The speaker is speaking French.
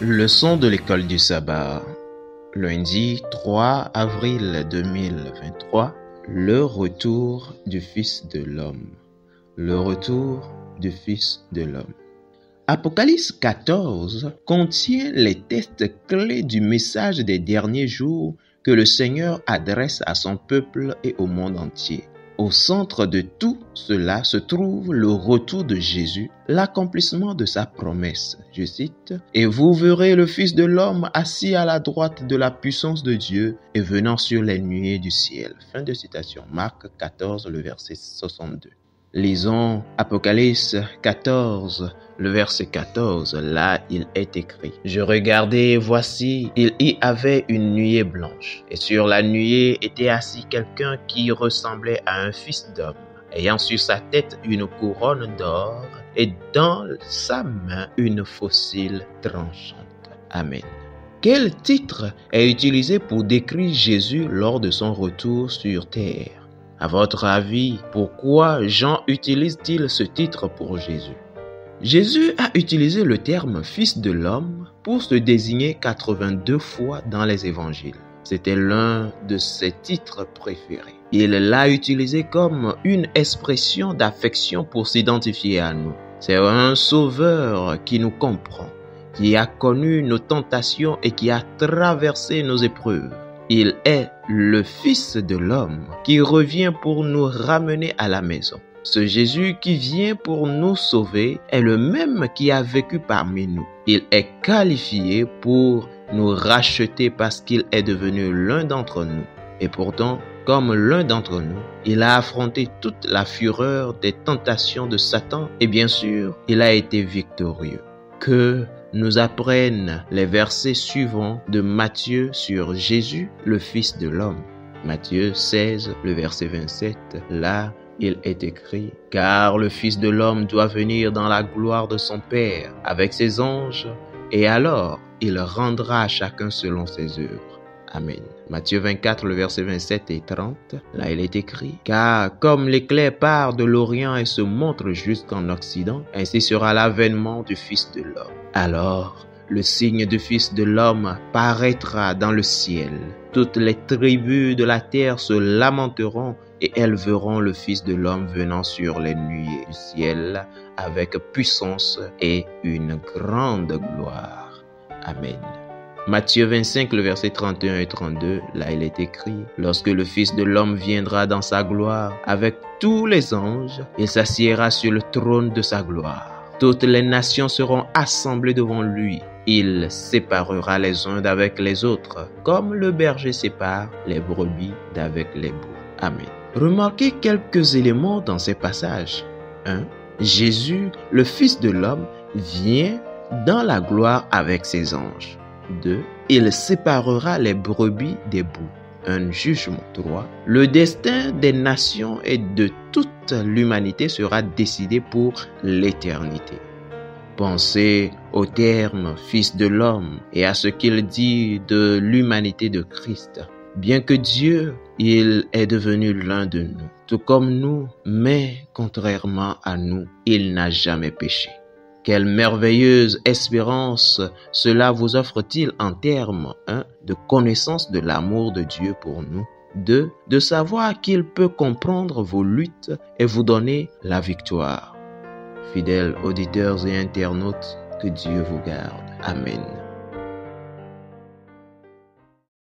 Leçon de l'école du sabbat. Lundi 3 avril 2023. Le retour du Fils de l'homme. Le retour du Fils de l'homme. Apocalypse 14 contient les textes clés du message des derniers jours que le Seigneur adresse à son peuple et au monde entier. Au centre de tout cela se trouve le retour de Jésus, l'accomplissement de sa promesse. Je cite, « Et vous verrez le Fils de l'homme assis à la droite de la puissance de Dieu et venant sur les nuées du ciel. » Fin de citation. Marc 14, le verset 62. Lisons Apocalypse 14, le verset 14. Là, il est écrit. « Je regardai et voici, il y avait une nuée blanche. Et sur la nuée était assis quelqu'un qui ressemblait à un fils d'homme, ayant sur sa tête une couronne d'or et dans sa main une faucille tranchante. » Amen. Quel titre est utilisé pour décrire Jésus lors de son retour sur terre? À votre avis, pourquoi Jean utilise-t-il ce titre pour Jésus? Jésus a utilisé le terme « Fils de l'homme » pour se désigner 82 fois dans les évangiles. C'était l'un de ses titres préférés. Il l'a utilisé comme une expression d'affection pour s'identifier à nous. C'est un sauveur qui nous comprend, qui a connu nos tentations et qui a traversé nos épreuves. Il est le Fils de l'homme qui revient pour nous ramener à la maison. Ce Jésus qui vient pour nous sauver est le même qui a vécu parmi nous. Il est qualifié pour nous racheter parce qu'il est devenu l'un d'entre nous. Et pourtant, comme l'un d'entre nous, il a affronté toute la fureur des tentations de Satan et bien sûr, il a été victorieux. Que nous apprennent les versets suivants de Matthieu sur Jésus, le Fils de l'homme. Matthieu 16, le verset 27, là, il est écrit « Car le Fils de l'homme doit venir dans la gloire de son Père avec ses anges, et alors il rendra à chacun selon ses œuvres. » Amen. Matthieu 24, le verset 27 et 30, là il est écrit « Car comme l'éclair part de l'Orient et se montre jusqu'en Occident, ainsi sera l'avènement du Fils de l'homme. Alors, le signe du Fils de l'homme paraîtra dans le ciel. Toutes les tribus de la terre se lamenteront et elles verront le Fils de l'homme venant sur les nuées du ciel avec puissance et une grande gloire. » Amen. Matthieu 25, le verset 31 et 32, là il est écrit « Lorsque le Fils de l'homme viendra dans sa gloire avec tous les anges, il s'assiera sur le trône de sa gloire. Toutes les nations seront assemblées devant lui. Il séparera les uns d'avec les autres, comme le berger sépare les brebis d'avec les boucs. » Amen. Remarquez quelques éléments dans ces passages. 1. Jésus, le Fils de l'homme, vient dans la gloire avec ses anges. 2. Il séparera les brebis des boucs. Un jugement. 3. Le destin des nations et de toute l'humanité sera décidé pour l'éternité. Pensez au terme Fils de l'homme et à ce qu'il dit de l'humanité de Christ. Bien que Dieu, il est devenu l'un de nous, tout comme nous, mais contrairement à nous, il n'a jamais péché. Quelle merveilleuse espérance cela vous offre-t-il en termes 1. De connaissance de l'amour de Dieu pour nous, 2. De savoir qu'il peut comprendre vos luttes et vous donner la victoire. Fidèles auditeurs et internautes, que Dieu vous garde. Amen.